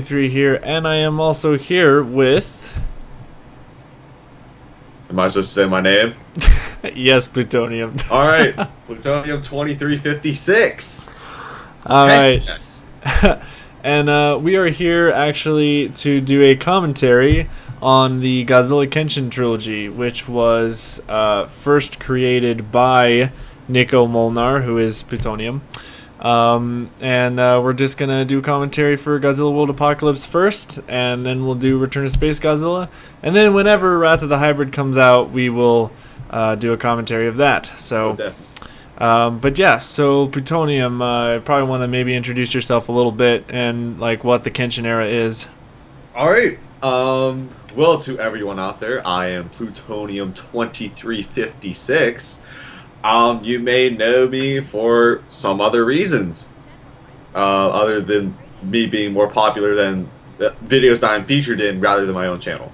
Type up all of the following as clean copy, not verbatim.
Three here, and I am also here with Am I supposed to say my name? yes, plutonium. All right, Plutonium 2356. All Heck right, yes. and we are here actually to do a commentary on the Godzilla Kenshin trilogy, which was first created by Nico Molnar, who is plutonium. And we're just gonna do commentary for Godzilla World Apocalypse first, and then we'll do Return to Space Godzilla, and then whenever Wrath of the Hybrid comes out, we will do a commentary of that. So, but yeah, so plutonium, I probably want to maybe introduce yourself a little bit and like what the Kenshin era is. All right. Well, to everyone out there, I am Plutonium 2356. You may know me for some other reasons, other than me being more popular than the videos that I'm featured in rather than my own channel.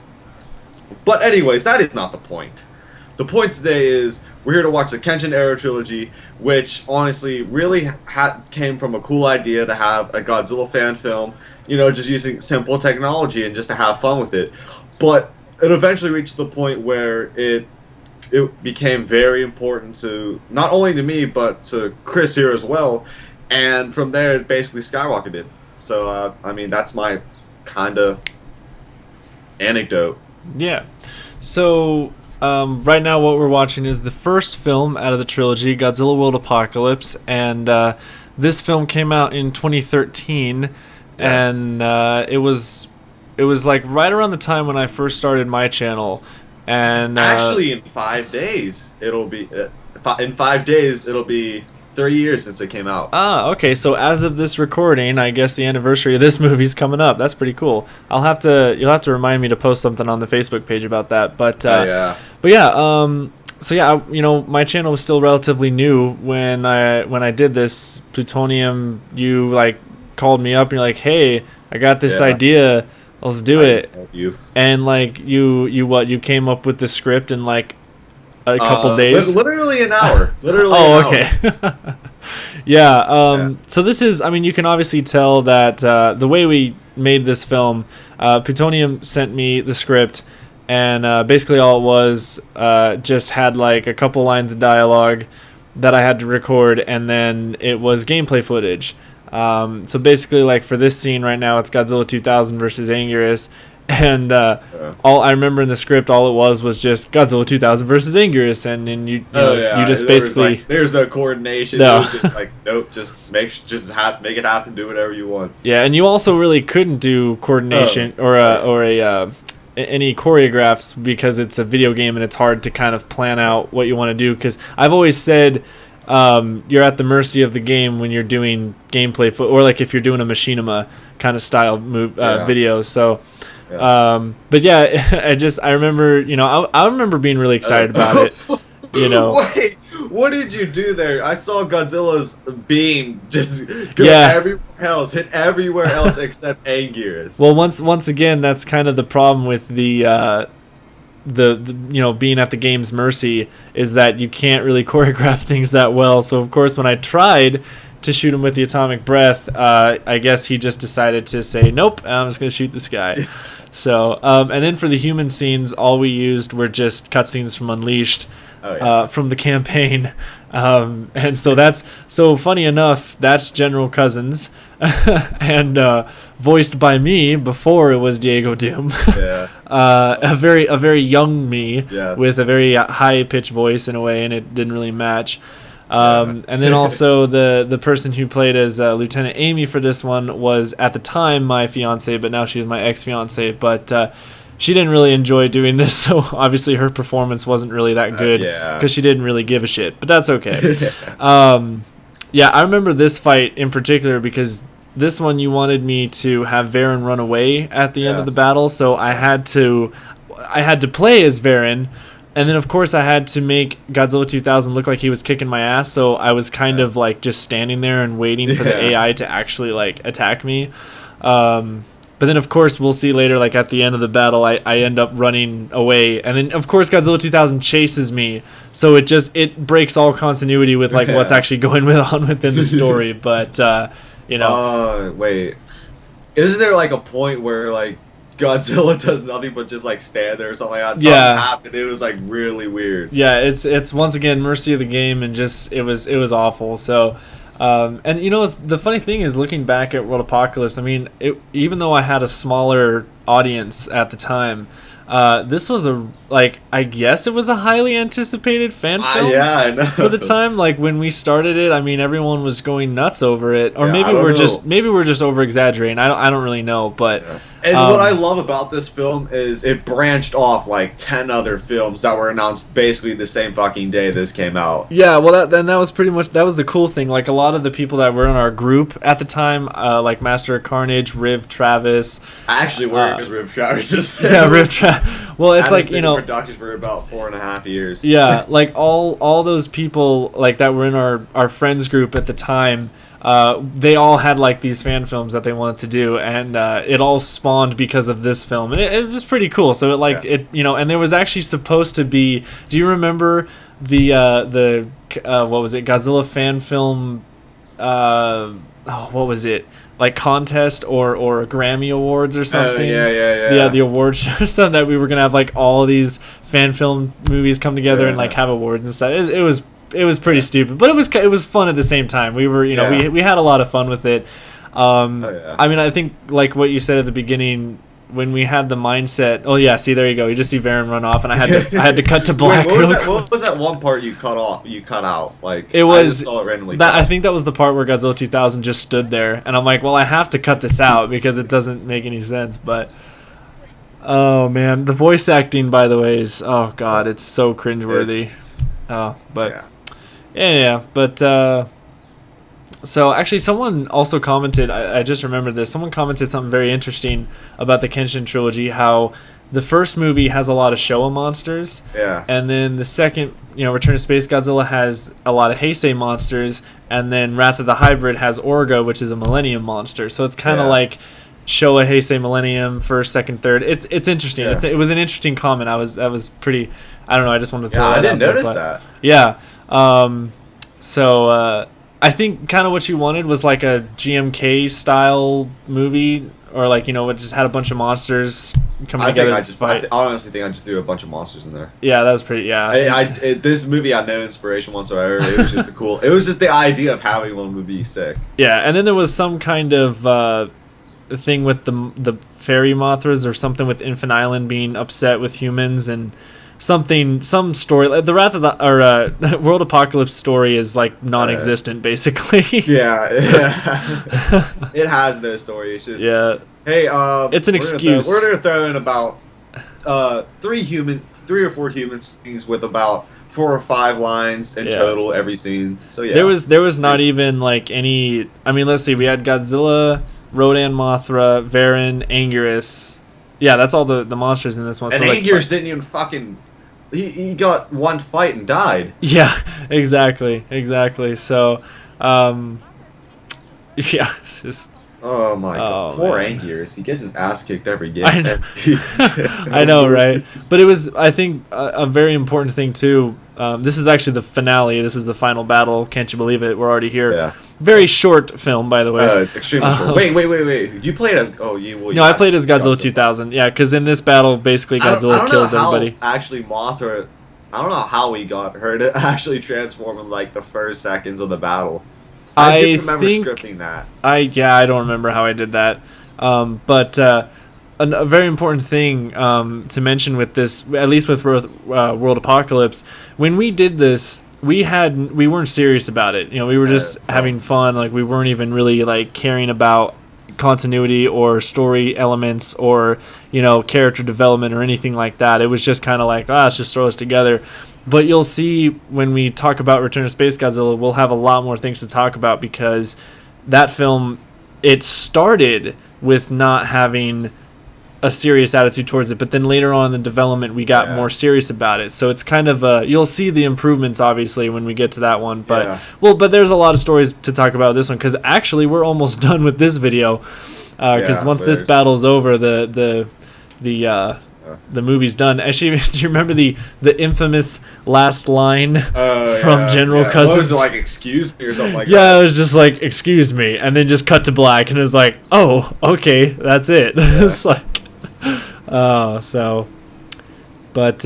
But anyways, that is not the point. The point today is we're here to watch the Kenshin era trilogy, which honestly really came from a cool idea to have a Godzilla fan film, you know, just using simple technology and just to have fun with it. But it eventually reached the point where it became very important to not only to me but to Chris here as well, and from there it basically skyrocketed. So I mean, that's my kind of anecdote. Yeah. So right now what we're watching is the first film out of the trilogy, Godzilla World Apocalypse, and this film came out in 2013. Yes. And it was like right around the time when I first started my channel. And actually, in 5 days, it'll be 3 years since it came out. Ah, okay. So as of this recording, I guess the anniversary of this movie's coming up. That's pretty cool. You'll have to remind me to post something on the Facebook page about that. But yeah. But yeah. So yeah, you know, my channel was still relatively new when I did this. Plutonium, you like called me up and you're like, hey, I got this idea. Let's do it. You. And like you came up with the script in like a couple days. Literally an hour. Literally. Oh, okay. Yeah. So this is. I mean, you can obviously tell that the way we made this film, Plutonium sent me the script, and basically all it was just had like a couple lines of dialogue that I had to record, and then it was gameplay footage. So basically, like for this scene right now, it's Godzilla 2000 versus Anguirus, and all I remember in the script, all it was just Godzilla 2000 versus Anguirus, and then you just basically there's no coordination. No. It was just like nope, just make it happen, do whatever you want. Yeah, and you also really couldn't do coordination or any choreographs because it's a video game and it's hard to kind of plan out what you want to do. Because I've always said. You're at the mercy of the game when you're doing gameplay or like if you're doing a machinima kind of style video. So, but yeah, I remember, you know, I remember being really excited about it. You know, wait, what did you do there? I saw Godzilla's beam just go everywhere else, hit everywhere else except Anguirus. Well, once again, that's kind of the problem with the you know, being at the game's mercy is that you can't really choreograph things that well. So of course when I tried to shoot him with the atomic breath, I guess he just decided to say nope, I'm just gonna shoot this guy. So and then for the human scenes, all we used were just cutscenes from Unleashed. From the campaign, and so that's so funny enough. That's General Cousins, and voiced by me before it was Diego Doom. Yeah. A very young me yes. with a very high pitched voice in a way, and it didn't really match. And then also the person who played as Lieutenant Amy for this one was at the time my fiance, but now she's my ex-fiance. But she didn't really enjoy doing this, so obviously her performance wasn't really that good because she didn't really give a shit. But that's okay. Yeah, I remember this fight in particular because this one you wanted me to have Varen run away at the end of the battle, so I had to play as Varen. And then, of course, I had to make Godzilla 2000 look like he was kicking my ass, so I was kind of, like, just standing there and waiting for the AI to actually, like, attack me. But then, of course, we'll see later, like, at the end of the battle, I end up running away. And then, of course, Godzilla 2000 chases me, so it breaks all continuity with, like, what's actually going on within the story. But, you know. Wait. Isn't there like a point where like Godzilla does nothing but just like stand there or something like that? Yeah. Something happened. It was like really weird. Yeah, it's once again mercy of the game, and just it was awful. So, and you know, the funny thing is, looking back at World Apocalypse, I mean, even though I had a smaller audience at the time, this was I guess it was a highly anticipated fan film. Yeah, I know. For the time, like when we started it, I mean, everyone was going nuts over it, or Yeah, maybe I don't know. maybe we're just over exaggerating. I don't really know, but. Yeah. And what I love about this film is it branched off like 10 other films that were announced basically the same fucking day this came out. Yeah, well, that was pretty much, that was the cool thing. Like, a lot of the people that were in our group at the time, like Master of Carnage, Riv Travis. I actually work as Riv Travis's film. Yeah, Riv Travis. Well, it's like, you know, in production for about 4.5 years. Yeah, like all those people like that were in our friends group at the time. They all had like these fan films that they wanted to do, and it all spawned because of this film, and it's just pretty cool. So it you know, and there was actually supposed to be. Do you remember the what was it, Godzilla fan film? What was it? Like contest or Grammy Awards or something. Yeah. The award show, so that we were gonna have like all these fan film movies come together and like have awards and stuff. It was pretty stupid, but it was fun at the same time. We were, you know, we had a lot of fun with it. I mean, I think like what you said at the beginning, when we had the mindset. Oh yeah, see, there you go. You just see Varen run off, and I had to cut to black. Wait, what was that one part you cut out? Like it was. I just saw it randomly. I think that was the part where Godzilla 2000 just stood there, and I'm like, well, I have to cut this out because it doesn't make any sense. But oh man, the voice acting, by the way, is god, it's so cringeworthy. So actually, someone also commented. I just remembered this. Someone commented something very interesting about the Kenshin trilogy. How the first movie has a lot of Showa monsters. Yeah. And then the second, Return to Space Godzilla has a lot of Heisei monsters. And then Wrath of the Hybrid has Orga, which is a Millennium monster. So it's kind of like Showa, Heisei, Millennium, first, second, third. It's interesting. Yeah. It was an interesting comment. That was pretty. I don't know. I just wanted to throw that out. I didn't there, notice that. Yeah. I think kind of what you wanted was like a GMK style movie, or like, it just had a bunch of monsters coming together to fight. I honestly think I just threw a bunch of monsters in there. Yeah, that was pretty. Yeah. This movie had no inspiration whatsoever. It was just it was just the idea of having one would be sick. Yeah, and then there was some kind of thing with the fairy Mothras or something with Infant Island being upset with humans, and some story. The Wrath of the World Apocalypse story is like non-existent basically. Yeah. It has no story. It's just hey, it's an excuse. We're gonna throw in about 3 or 4 human scenes with about 4 or 5 lines in total every scene. So yeah, there was not even like any. I mean, let's see. We had Godzilla, Rodan, Mothra, Varen, Anguirus. Yeah, that's all the monsters in this one. And so Anguirus didn't even fucking. He got one fight and died. Yeah, exactly. So, yeah. It's just, oh my god, poor Anguirus. He gets his ass kicked every game. I know, right? But it was, I think, a very important thing too. This is actually the finale. This is the final battle. Can't you believe it? We're already here. Yeah. Very short film, by the way. It's extremely short. Wait. You played as... No, I played as Godzilla 2000. Yeah, because in this battle, basically, Godzilla kills everybody. Actually, Mothra... I don't know how he got her to actually transform in, like, the first seconds of the battle. I do remember scripting that. I don't remember how I did that. But a very important thing to mention with this, at least with World Apocalypse, when we did this, we weren't serious about it. We were just having fun. Like, we weren't even really like caring about continuity or story elements or character development or anything like that. It was just kind of like, let's just throw this together. But you'll see when we talk about Return to Space Godzilla, we'll have a lot more things to talk about, because that film, it started with not having a serious attitude towards it, but then later on in the development we got more serious about it. So it's kind of you'll see the improvements obviously when we get to that one, but but there's a lot of stories to talk about this one, because actually we're almost done with this video, because once this battle's over, the the movie's done. Actually, do you remember the infamous last line from General Cousins? What was it, like, excuse me or something like that? Yeah, it was just like, excuse me, and then just cut to black, and it was like, oh, okay, that's it. It's like, but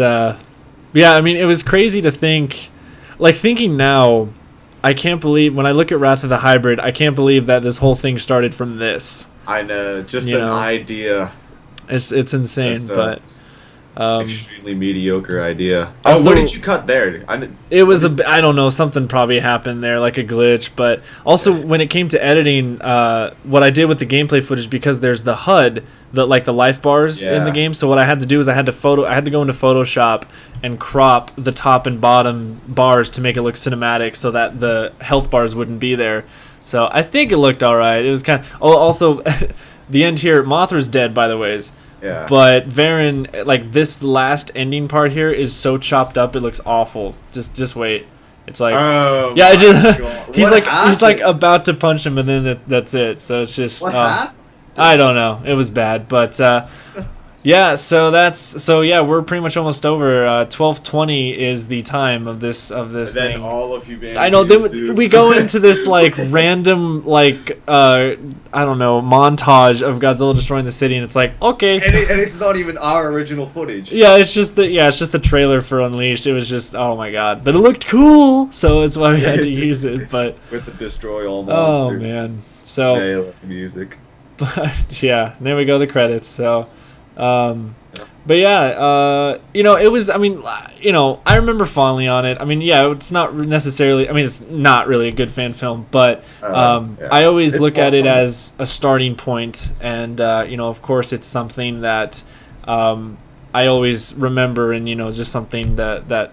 yeah, I mean, it was crazy to think, like, thinking now, I can't believe, when I look at Wrath of the Hybrid, I can't believe that this whole thing started from this. I know, just an idea. It's insane, but extremely mediocre idea. Also, what did you cut there? It was I don't know, something probably happened there, like a glitch. But also, when it came to editing, what I did with the gameplay footage, because there's the HUD, the life bars in the game. So what I had to do is I had to go into Photoshop and crop the top and bottom bars to make it look cinematic, so that the health bars wouldn't be there. So I think it looked all right. It was kind of also the end here. Mothra's dead, by the way. Yeah. But Varen, like, this last ending part here is so chopped up, it looks awful. Just wait. It's like, he's like about to punch him, and then that's it. So it's just, I don't know. It was bad, but yeah. So yeah, we're pretty much almost over. 12:20 is the time of this and thing. Then all of humanity. I know. Then we go into this like random I don't know, montage of Godzilla destroying the city, and it's like, okay. And it's not even our original footage. Yeah, it's just the trailer for Unleashed. It was just, oh my god, but it looked cool, so that's why we had to use it. But with the destroy all monsters. Oh man, so music. But yeah, there we go, the credits. So. But yeah, it was, I mean, I remember fondly on it. I mean, yeah, it's not necessarily, I mean, it's not really a good fan film, but I always look at it as a starting point, and, of course it's something that I always remember, and, just something that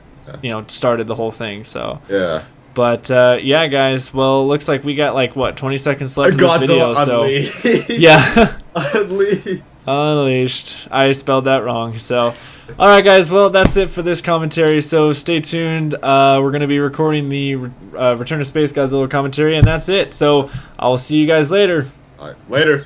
started the whole thing, so. Yeah. But, yeah, guys, well, looks like we got, 20 seconds left of this video, so. Unleashed. Yeah. Unleashed. I spelled that wrong. So, all right, guys. Well, that's it for this commentary. So stay tuned. We're going to be recording the Return to Space Godzilla commentary, and that's it. So I'll see you guys later. All right, later.